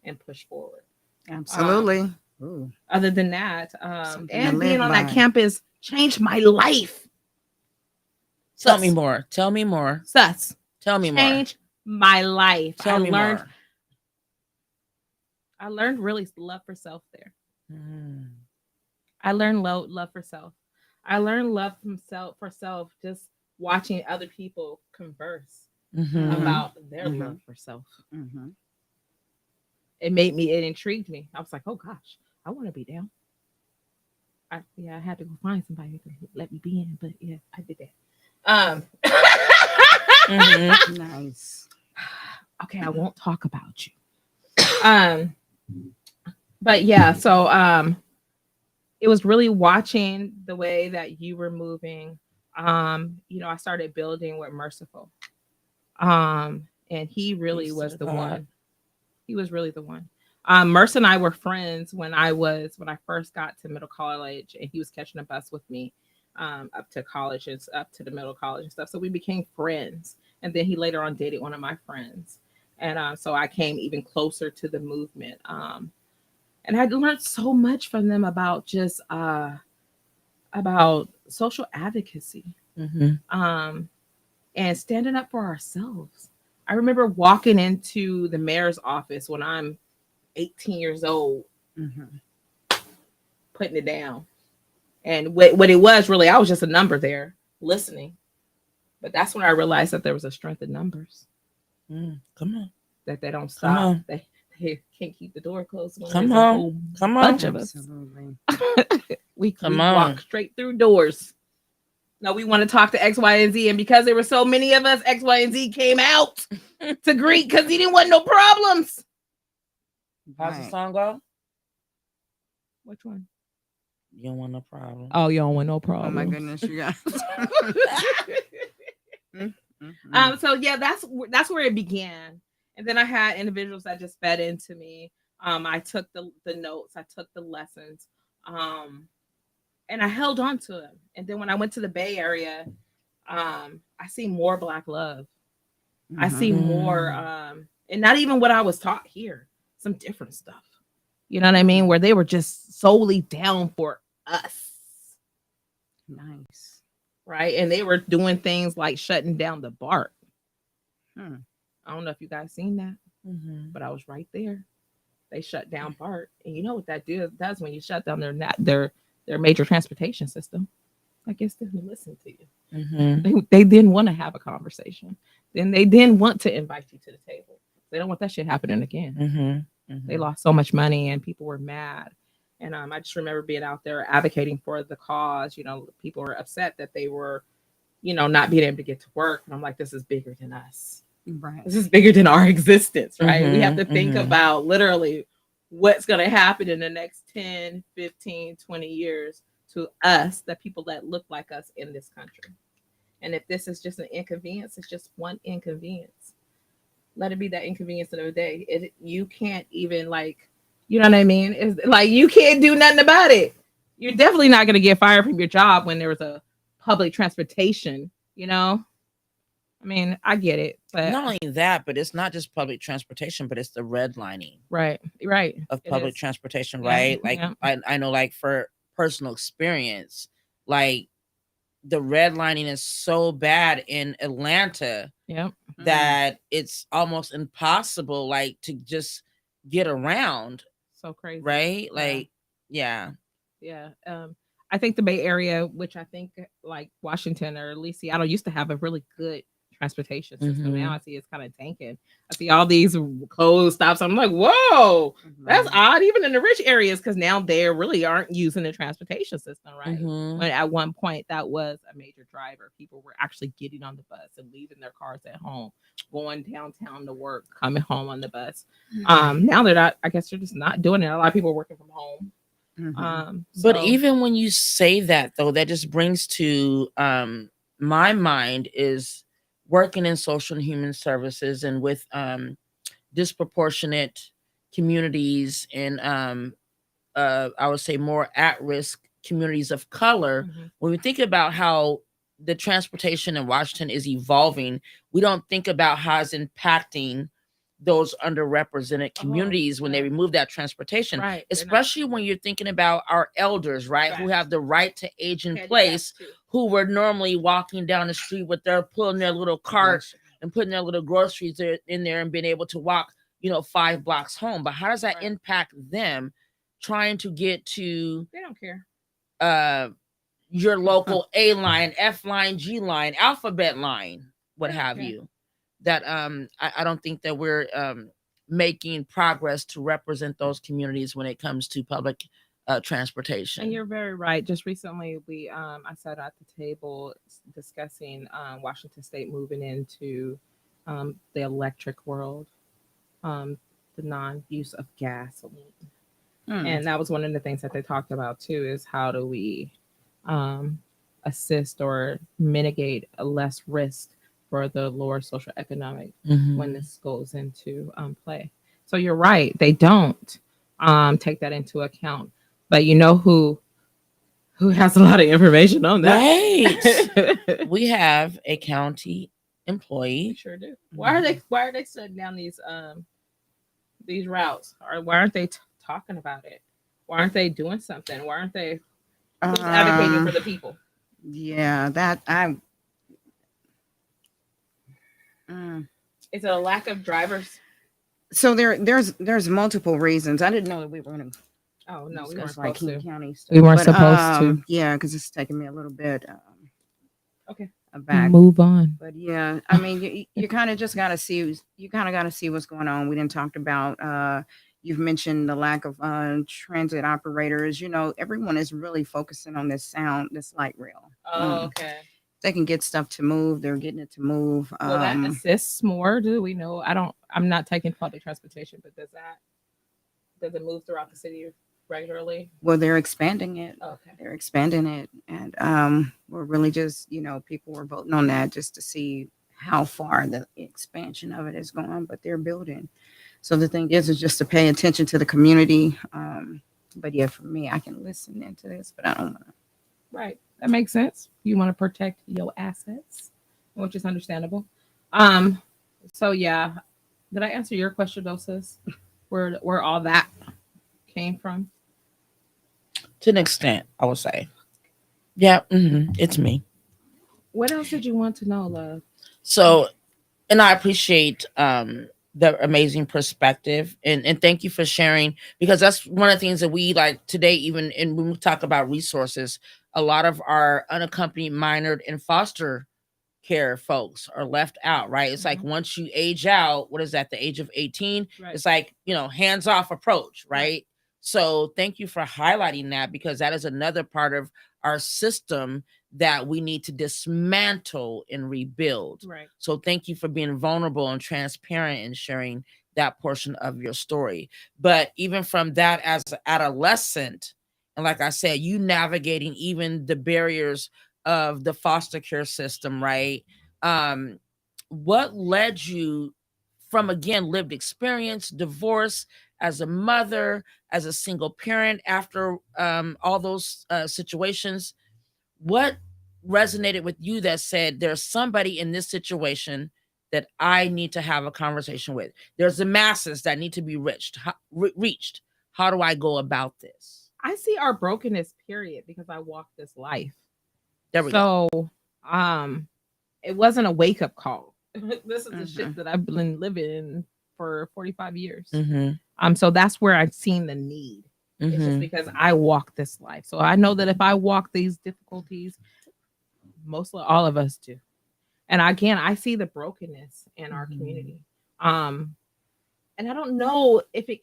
and push forward. Absolutely. Ooh. Other than that, Something to and live being on that by. campus changed my life. Tell me more. Tell me more. Sus. Tell me more. Changed my life. Tell me more. I learned really love for self there. Mm. I learned love for self. I learned love for self just watching other people converse about their love for self. Mm-hmm. It intrigued me. I was like, oh gosh, I want to be down. I had to go find somebody who could let me be in, but yeah, I did that. Nice. Okay, I won't talk about you. But yeah, so it was really watching the way that you were moving. I started building with Merciful. And he really was the one. He was really the one. Merce and I were friends when I first got to middle college, and he was catching a bus with me up to college and up to the middle college and stuff. So we became friends. And then he later on dated one of my friends. And so I came even closer to the movement. And I learned so much from them about just about social advocacy and standing up for ourselves. I remember walking into the mayor's office when I'm 18 years old, putting it down. And what it was really, I was just a number there listening. But that's when I realized that there was a strength in numbers. Come on. That they don't stop. They can't keep the door closed. Come on. Come on. Bunch of us. we walk straight through doors. No, we want to talk to X, Y, and Z. And because there were so many of us, X, Y, and Z came out to greet because he didn't want no problems. How's the song go? Which one? You don't want no problem. Oh, you don't want no problem. Oh my goodness, you guys. So yeah, that's where it began. And then I had individuals that just fed into me. I took the notes, I took the lessons, and I held on to them. And then when I went to the Bay Area, I see more Black love. I see more, and not even what I was taught here, some different stuff. You know what I mean? Where they were just solely down for us. Nice. Right? And they were doing things like shutting down the BART. I don't know if you guys seen that, but I was right there. They shut down BART, and you know what that does when you shut down their major transportation system. I guess they didn't listen to you. Mm-hmm. They didn't want to have a conversation. Then they didn't want to invite you to the table. They don't want that shit happening again. Mm-hmm. They Mm-hmm. lost so much money and people were mad. And I just remember being out there advocating for the cause. People were upset that they were, not being able to get to work. And I'm like, this is bigger than us. Right. This is bigger than our existence, right? We have Mhm, to think mhm. about literally what's going to happen in the next 10, 15, 20 years to us, the people that look like us in this country. And if this is just an inconvenience, it's just one inconvenience. Let it be that inconvenience of the day. You can't even you know what I mean? It's like you can't do nothing about it. You're definitely not going to get fired from your job when there was a public transportation, I mean, I get it, but Not only that, but it's not just public transportation, but it's the redlining right, of it public is. transportation, Yeah, right? Like yeah, I know, like for personal experience, like the redlining is so bad in Atlanta yeah. that it's almost impossible, like to just get around, So crazy, right? Yeah, Like, yeah. yeah. I think the Bay Area, which I think like Washington or at least Seattle, used to have a really good transportation system. Now Mhm. I see it's kind of tanking. I see all these closed stops. I'm like, whoa, that's Right. odd. Even in the rich areas, because now they really aren't using the transportation system, right? Mhm. When at one point that was a major driver. People were actually getting on the bus and leaving their cars at home, going downtown to work, coming home on the bus. Now they're not. I guess they're just not doing it. A lot of people are working from home. But So even when you say that, though, that just brings to my mind is working in social and human services and with disproportionate communities and I would say more at risk communities of color. mhm. When we think about how the transportation in Washington is evolving, we don't think about how it's impacting those underrepresented communities when they yeah. remove that transportation, Right. They're not especially when you're thinking about our elders, right, who Facts. have the right to age in handicapped place, too. who were normally walking down the street with their pulling their little cart and putting their little groceries in there and being able to walk, 5 blocks home. But how does that Right. impact them trying to get to They don't care. uh your local A line, F line, G line, alphabet line, what They don't have care. you? That I don't think that we're making progress to represent those communities when it comes to public transportation. And you're very right. Just recently, I sat at the table discussing Washington State moving into the electric world, the non-use of gasoline, and that was one of the things that they talked about too. Is how do we um, assist or mitigate a less risk for the lower social economic when Mhm. this goes into play. So you're right. They don't take that into account. But you know who has a lot of information on that? Right. We have a county We employee. sure do. Why are they shutting down these routes? Or why aren't they talking about it? Why aren't they doing something? Why aren't they who's advocating for the people? Yeah, that I. Mm. Is it a lack of drivers? So there's multiple reasons. I didn't know that we were going to Oh no, we weren't discuss like supposed King to. County stuff. We weren't but, supposed to. Yeah, because it's taking me a little bit Okay. aback. Move on. But yeah, I mean, you kind of just got to see. You kind of got to see what's going on. We didn't talk about. You've mentioned the lack of transit operators. Everyone is really focusing on this light rail. Oh, okay. They can get stuff to move. They're getting it to move. Will that assist more? Do we know? I'm not taking public transportation, but does it move throughout the city regularly? Well, they're expanding it. Okay. They're expanding it, and we're really just people were voting on that just to see how far the expansion of it is going. But they're building. So the thing is just to pay attention to the community. But yeah, for me, I can listen into this, but I don't want to. Right. That makes sense. You want to protect your assets, which is understandable. Um. So yeah, did I answer your question, though, sis? Where all that came from? To an extent, I would say. Yeah, it's me. What else did you want to know, love? So, and I appreciate the amazing perspective, and thank you for sharing, because that's one of the things that we like today, even and when we talk about resources, a lot of our unaccompanied minored and foster care folks are left out, right? It's like once you age out, what is that, the age of 18? Right. It's like, hands off approach, right? Right. So thank you for highlighting that, because that is another part of our system that we need to dismantle and rebuild. Right. So thank you for being vulnerable and transparent and sharing that portion of your story. But even from that, as an adolescent, and like I said, you navigating even the barriers of the foster care system, right? What led you from, again, lived experience, divorce, as a mother, as a single parent, after all those situations, what resonated with you that said, there's somebody in this situation that I need to have a conversation with? There's the masses that need to be reached. How do I go about this? I see our brokenness, period, because I walked this life. There we go. So, it wasn't a wake up call. This is the shit that I've been living in for 45 years. So that's where I've seen the need. It's just because I walk this life. So I know that if I walk these difficulties, mostly all of us do. And again, I see the brokenness in our community. And I don't know if it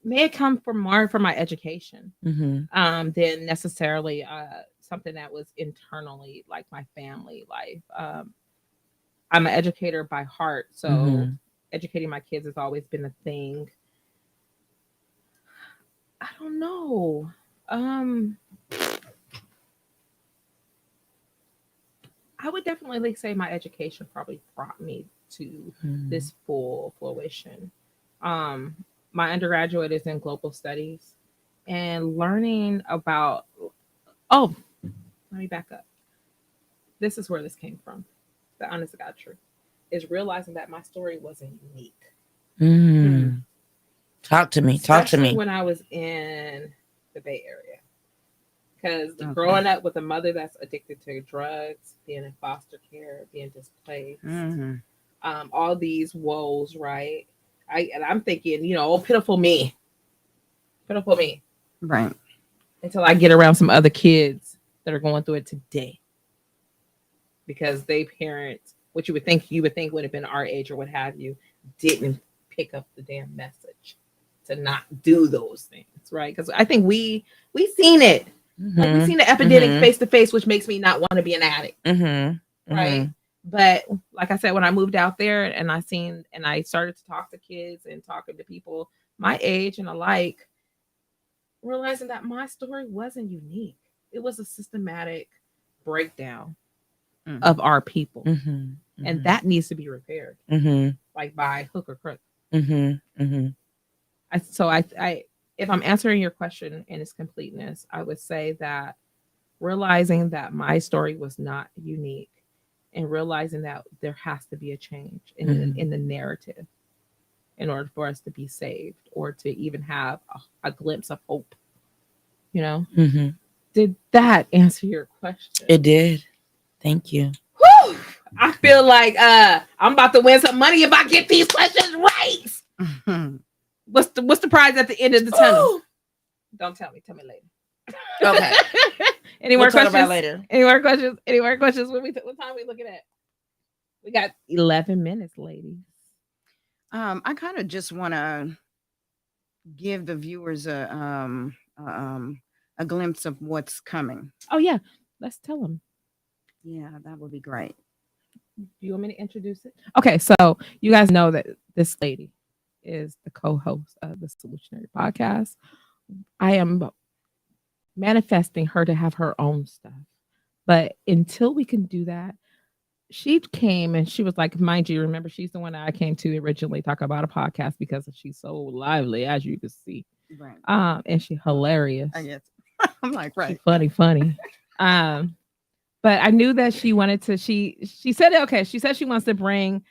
may have come from more from my education than necessarily something that was internally, like my family life. I'm an educator by heart, so educating my kids has always been a thing. I don't know. I would definitely say my education probably brought me to this full fruition. My undergraduate is in global studies, and learning about, let me back up. This is where this came from. The honest to God truth is realizing that my story wasn't unique. Talk to me. Especially when I was in the Bay Area. Because growing up with a mother that's addicted to drugs, being in foster care, being displaced, all these woes, right? I'm thinking, pitiful me. Pitiful me. Right. Until I get around some other kids that are going through it today. Because they parents, what you would think would have been our age or what have you, didn't pick up the damn message to not do those things, right? Because I think we seen it. Like we've seen the epidemic face to face, which makes me not want to be an addict, right? But like I said, when I moved out there and I started to talk to kids and talking to people my age and alike, realizing that my story wasn't unique. It was a systematic breakdown of our people, and that needs to be repaired, like by hook or crook. If I'm answering your question in its completeness, I would say that realizing that my story was not unique, and realizing that there has to be a change in the narrative in order for us to be saved or to even have a glimpse of hope. Did that answer your question? It did. Thank you. Whew! I feel like I'm about to win some money if I get these questions right. What's the prize at the end of the tunnel? Don't tell me. Tell me later. Okay. Any more questions? Talk about later. Any more questions? What time are we looking at? We got 11 minutes, ladies. I kind of just want to give the viewers a glimpse of what's coming. Oh yeah, let's tell them. Yeah, that would be great. Do you want me to introduce it? Okay, so you guys know that this lady is the co-host of the Soulutionary podcast. I am manifesting her to have her own stuff. But until we can do that, she came and she was like, mind you, remember, she's the one that I came to originally talk about a podcast because she's so lively, as you can see. Right. And she's hilarious. I guess. I'm like, right. She's funny. But I knew that she wanted to, she said, okay, she said she wants to bring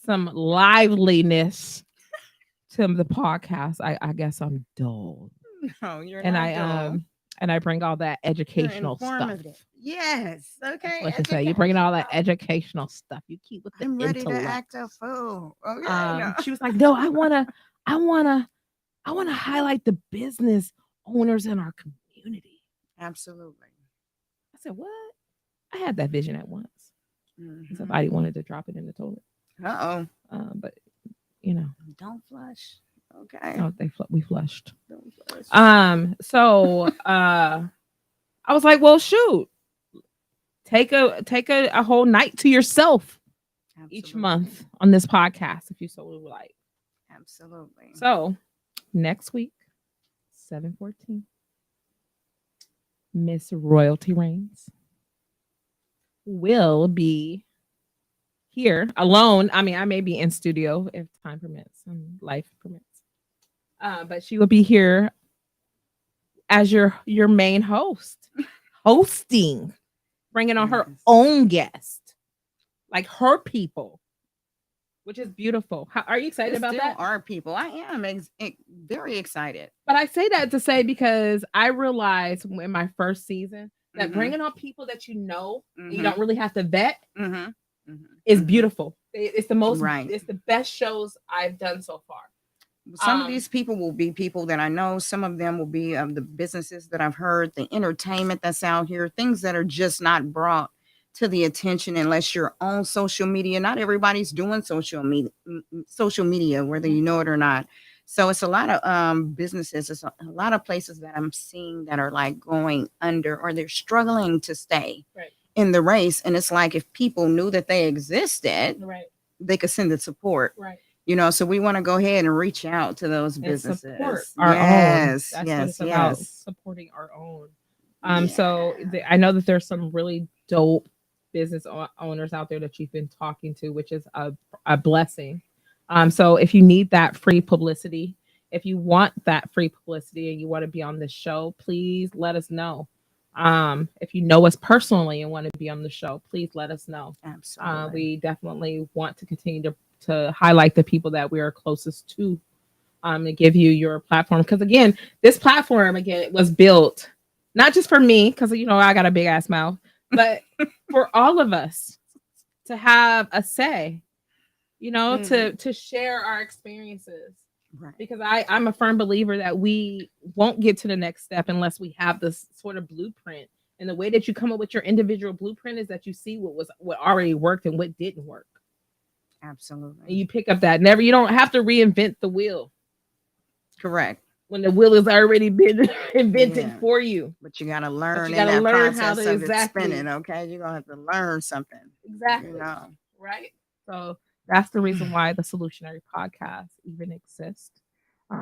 some liveliness to the podcast. I guess I'm dull. No, you're and not I dull. And I bring all that educational stuff. Informative. Yes. Okay. What you say? You're bringing all that educational. educational stuff. You keep with the I'm ready to intellect. act a fool. Okay. No. She was like, no, I wanna highlight the business owners in our community. Absolutely. I said, what? I had that vision at once. Mhm. Somebody wanted to drop it in the toilet. Uh-oh. But you know, Don't flush. Okay. no, we flushed. Don't flush. So I was like, well, shoot, take a whole night to yourself each Absolutely. month on this podcast if you so would like. Absolutely. So next week, 7/14, Miss Royalty Reigns will be here alone. I mean, I may be in studio if time permits and life permits. But she will be here as your main host, hosting, bringing on her Yes. own guest, like her people, which is beautiful. Are you excited There about still that? are people. I am very excited. But I say that to say because I realized in my first season that Mhm. bringing on people that you know and you Mhm. don't really have to vet Mhm. is Mhm. beautiful. It's the most Right. It's the best shows I've done so far. Some of these people will be people that I know. Some of them will be the businesses that I've heard, the entertainment that's out here, things that are just not brought to the attention unless you're on social media. Not everybody's doing social media, whether you know it or not. So it's a lot of businesses. It's a lot of places that I'm seeing that are like going under or they're struggling to stay Right. in the race. And it's like if people knew that they existed, Right. they could send the support. Right. So we want to go ahead and reach out to those And businesses. support our own. Yes, That's what yes, it's about, yes. supporting our own. Yeah. So I know that there's some really dope business owners out there that you've been talking to, which is a blessing. So if you need that free publicity, if you want that free publicity and you want to be on the show, please let us know. If you know us personally and want to be on the show, please let us know. Absolutely. We definitely want to continue to highlight the people that we are closest to, and give you your platform. Because again, this platform it was built not just for me, because I got a big ass mouth, but for all of us to have a say, to share our experiences. Right. Because I'm a firm believer that we won't get to the next step unless we have this sort of blueprint. And the way that you come up with your individual blueprint is that you see what already worked and what didn't work. Absolutely. And you pick up that. You don't have to reinvent the wheel. Correct. When the wheel has already been invented for you. But you got to learn gotta in that learn process how to of exactly- it spinning, okay? You're going to have to learn something. Exactly. Right? So that's the reason why the Soulutionary podcast even exists.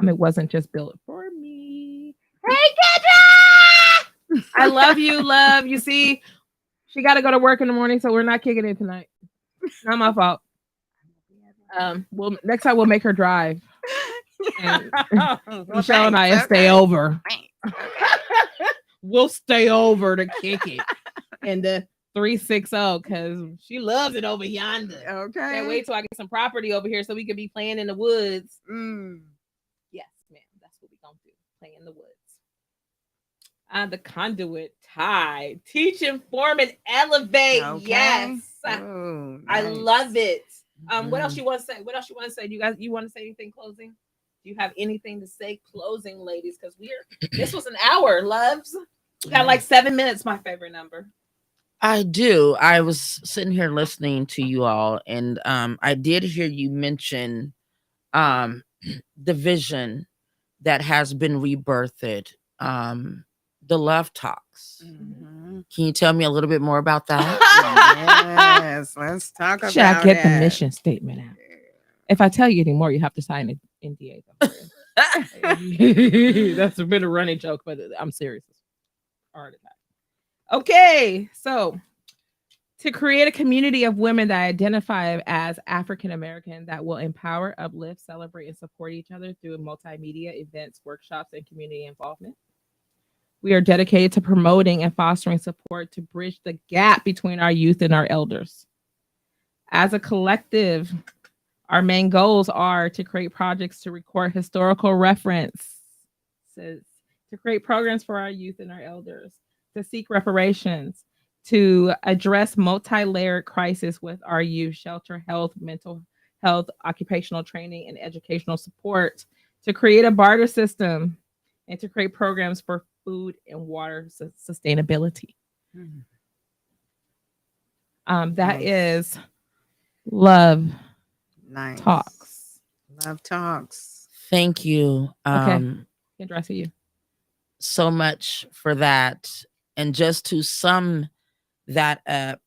It wasn't just built for me. Hey, Kendra! I love you, love. You see, she got to go to work in the morning, so we're not kicking it tonight. Not my fault. Well, next time we'll make her drive. And Michelle and I stay over. We'll stay over to kick it in the 360 because she loves it over yonder. Okay. Can't wait till I get some property over here so we can be playing in the woods. Yes, ma'am. That's what we're gonna do. Play in the woods. The conduit tide. Teach, inform, and elevate. Okay. Yes. Ooh, nice. I love it. What else you want to say? Do you want to say anything closing? Do you have anything to say closing, ladies? Because this was an hour, loves. We got like 7 minutes, my favorite number. I do. I was sitting here listening to you all, and I did hear you mention the vision that has been rebirthed, the love talks. Mm-hmm. Can you tell me a little bit more about that? Yes, let's talk about it. Should I get the mission statement out? If I tell you anymore, you have to sign an NDA. That's a bit of a running joke, but I'm serious. Heart attack. Okay, so to create a community of women that identify as African American that will empower, uplift, celebrate, and support each other through multimedia events, workshops, and community involvement. We are dedicated to promoting and fostering support to bridge the gap between our youth and our elders. As a collective, our main goals are to create projects to record historical references, to to create programs for our youth and our elders, to seek reparations, to address multi-layered crisis with our youth, shelter, health, mental health, occupational training, and educational support, to create a barter system, and to create programs for food and water sustainability. Mhm. That Nice. is Love Nice. Talks. Love talks. Thank you. Okay. Address you. So much for that. And just to sum that up,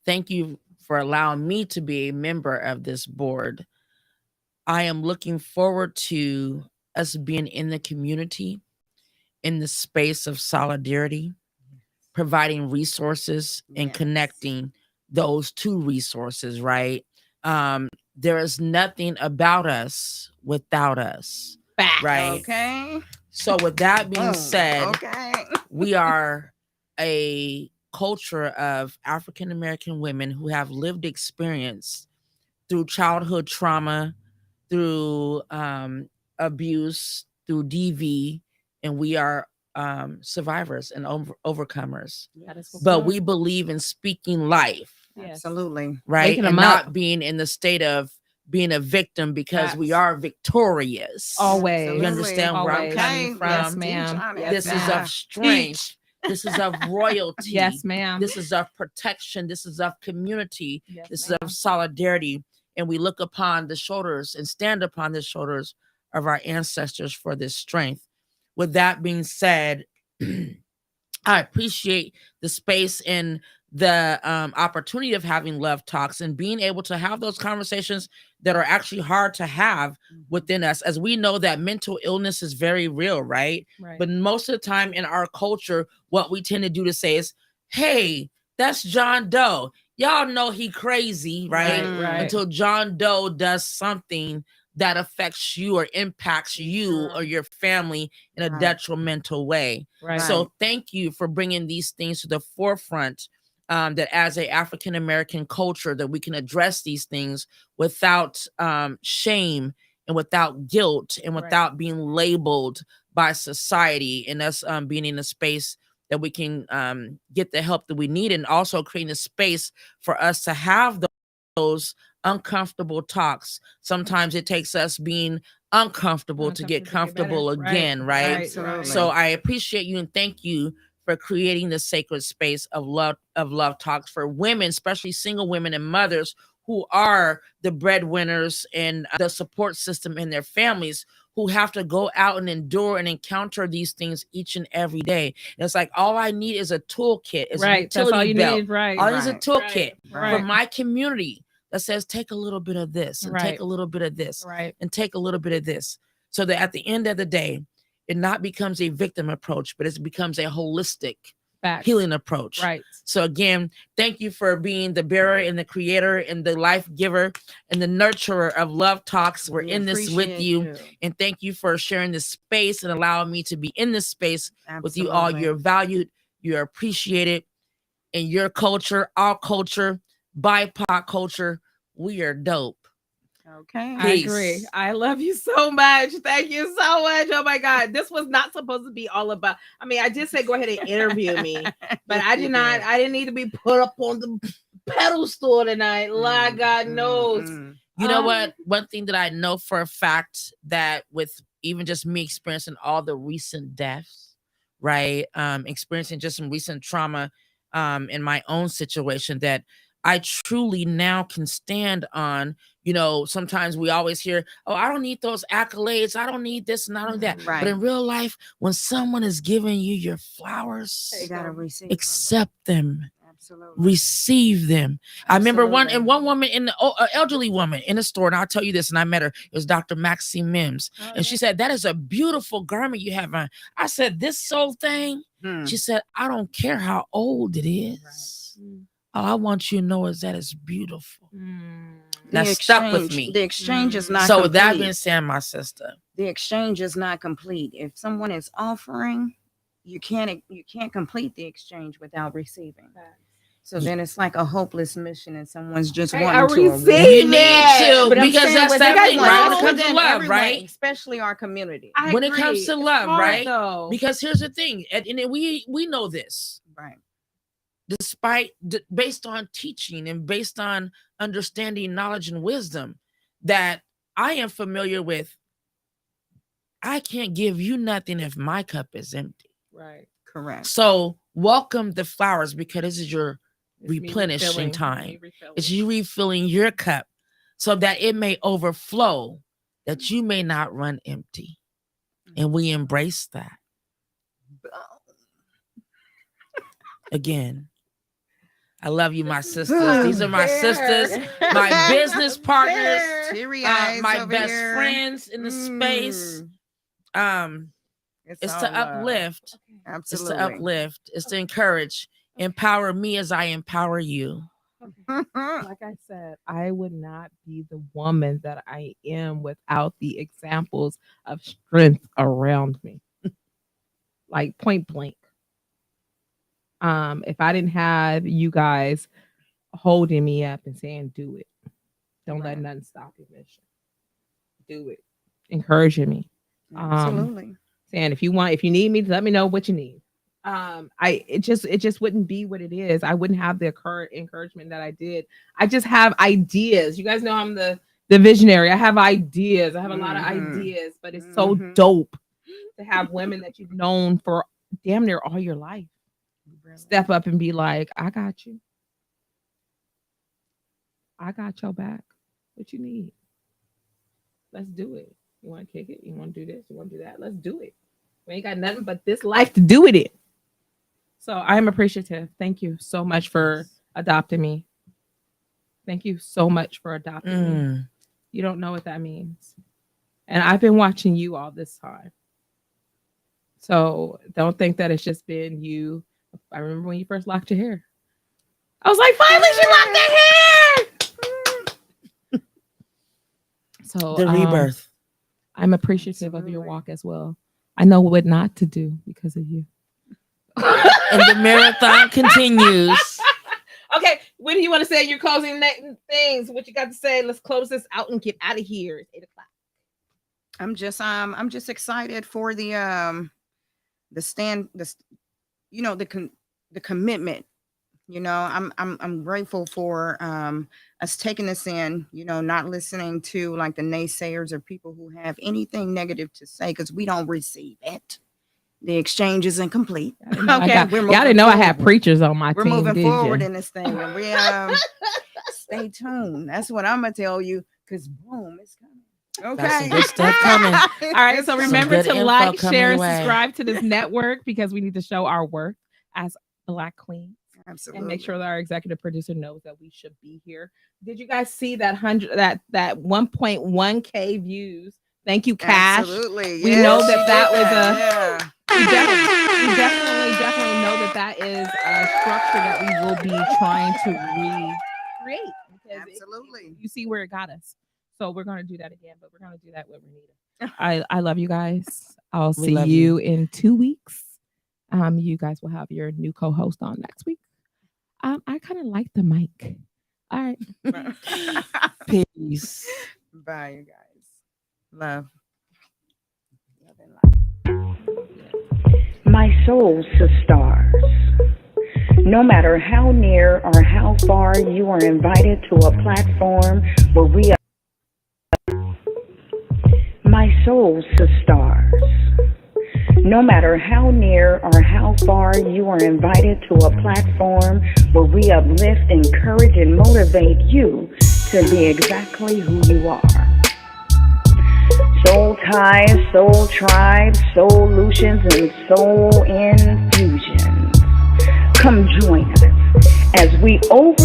thank you for allowing me to be a member of this board. I am looking forward to us being in the community, in the space of solidarity, providing resources and Yes. connecting those two resources, right? There is nothing about us without us, Back. right? Okay. So with that being said, Okay. we are a culture of African American women who have lived experience through childhood trauma, through abuse, through DV, and we are survivors and overcomers. That is what's But up. we believe in speaking life, Yes. Absolutely. right? Waking And 'em up. not being in the state of being a victim, because we Facts. are victorious. Always. Absolutely. You understand where I'm Always. coming Okay. from? Yes, ma'am. Teach on it. Yes, This is ma'am. of strength. This is of royalty. Yes, ma'am. This is of protection. This is of community. Yes, This is ma'am. of solidarity. And we look upon the shoulders and stand upon the shoulders of our ancestors for this strength. With that being said, I appreciate the space and the opportunity of having love talks and being able to have those conversations that are actually hard to have within us, as we know that mental illness is very real, right? Right. But most of the time in our culture, what we tend to do to say is, hey, that's John Doe. Y'all know he crazy, right? Right. Until John Doe does something that affects you or impacts you Sure. or your family in a Right. detrimental way. Right. So thank you for bringing these things to the forefront, that as a African American culture, that we can address these things without shame and without guilt and Right. without being labeled by society, and us being in a space that we can get the help that we need, and also creating a space for us to have those uncomfortable talks. Sometimes it takes us being uncomfortable to get comfortable better. again, right? Absolutely. So I appreciate you and thank you for creating the sacred space of love talks for women, especially single women and mothers who are the breadwinners and the support system in their families, who have to go out and endure and encounter these things each and every day. And it's like, all I need is a toolkit, is a Right. That's utility all you belt. need. Right. All I need is a Right. toolkit Right. for my community that says, take a little bit of this and Right. take a little bit of this Right. and take a little bit of this, so that at the end of the day, it not becomes a victim approach, but it becomes a holistic Facts. healing approach. Right. So again, thank you for being the bearer and the creator and the life giver and the nurturer of Love Talks. We're We in this with appreciate you. And thank you for sharing this space and allowing me to be in this space with you all. Absolutely. You're valued, you're appreciated. In your culture, our culture, BIPOC culture, we are dope. Okay. I Peace. agree. I love you so much. Thank you so much. Oh my God. This was not supposed to be all about. I mean, I did say go ahead and interview me, but I did not. I didn't need to be put up on the pedestal tonight. Lord God knows. You know what? One thing that I know for a fact, that with even just me experiencing all the recent deaths, right? Experiencing just some recent trauma in my own situation, that I truly now can stand on. You know, sometimes we always hear, oh, I don't need those accolades. I don't need this and I don't need that. Right. But in real life, when someone is giving you your flowers, You gotta receive. accept them. Absolutely. Receive them. I remember one Absolutely. woman in the elderly woman in the store, and I'll tell you this, and I met her. It was Dr. Maxine Mims, and she said, "That is a beautiful garment you have on." I said, "This soul thing." She said, "I don't care how old it is. All I want you to know is that it's beautiful." That stuck with me. The exchange is not So complete. with that being said, my sister, The exchange is not complete. If someone is offering, you can't complete the exchange without receiving. So then it's like a hopeless mission, and someone's just Hey, wanting I to receive avoid You it. need to, But I'm because saying that's with that thing, everyone, right? When it also comes to then love, everyone, right? especially our community. I When it agree. comes to It's love, hard, right? Though. Because here's the thing, and we know this, Right. despite based on teaching and based on understanding, knowledge, and wisdom that I am familiar with. I can't give you nothing if my cup is empty. Right. Correct. So welcome the flowers, because this is your It's me replenishing refilling, time. me refilling. It's you refilling your cup so that it may overflow, that you may not run empty. And we embrace that. Again, I love you, my sisters. These are my sisters, my business partners, Teary eyes my over best here. friends in the space. It's all to love. uplift. Absolutely. It's to uplift. It's to encourage. Empower me as I empower you. Like I said, I would not be the woman that I am without the examples of strength around me. Like point blank. If I didn't have you guys holding me up and saying, do it. Don't let nothing stop your mission. Do it. Encouraging me. Absolutely. Saying if you need me, let me know what you need. It just wouldn't be what it is. I wouldn't have the current encouragement that I did. I just have ideas. You guys know I'm the visionary. I have ideas. I have a lot of ideas, but it's so dope to have women that you've known for damn near all your life step up and be like, I got you. I got your back. What you need? Let's do it. You want to kick it? You want to do this? You want to do that? Let's do it. We ain't got nothing but this life to do it in. So I'm appreciative. Thank you so much for adopting me. Thank you so much for adopting me. You don't know what that means. And I've been watching you all this time. So don't think that it's just been you. I remember when you first locked your hair. I was like, finally she locked her hair. So The rebirth. I'm appreciative of your walk as well. I know what not to do because of you. And the marathon continues. Okay, what do you want to say? Your closing things. What you got to say? Let's close this out and get out of here. It's 8 o'clock. I'm just excited for the commitment. You know, I'm grateful for us taking this in, you know, not listening to like the naysayers or people who have anything negative to say, because we don't receive it. The exchange is incomplete. Okay, y'all didn't know I had preachers on my team. We're moving forward in this thing, and we stay tuned. That's what I'm gonna tell you, because boom, it's coming. Okay, that's some good stuff coming. All right, so remember to like, share, and away. subscribe to this network, because we need to show our worth as Black queens. Absolutely. And make sure that our executive producer knows that we should be here. Did you guys see that 1.1K views? Thank you, Cash. Absolutely. We know that was we definitely know that is a structure that we will be trying to recreate. Absolutely. You see where it got us. So we're going to do that again, but we're going to do that with Renita. I love you guys. I'll see you in 2 weeks. You guys will have your new co-host on next week. I kind of like the mic. All right. Peace. Bye, you guys. Love. My soul sisters, no matter how near or how far you are invited to a platform where we are. My soul sisters, no matter how near or how far you are invited to a platform where we uplift, encourage, and motivate you to be exactly who you are. Soul ties, soul tribes, solutions, and soul infusions. Come join us as we over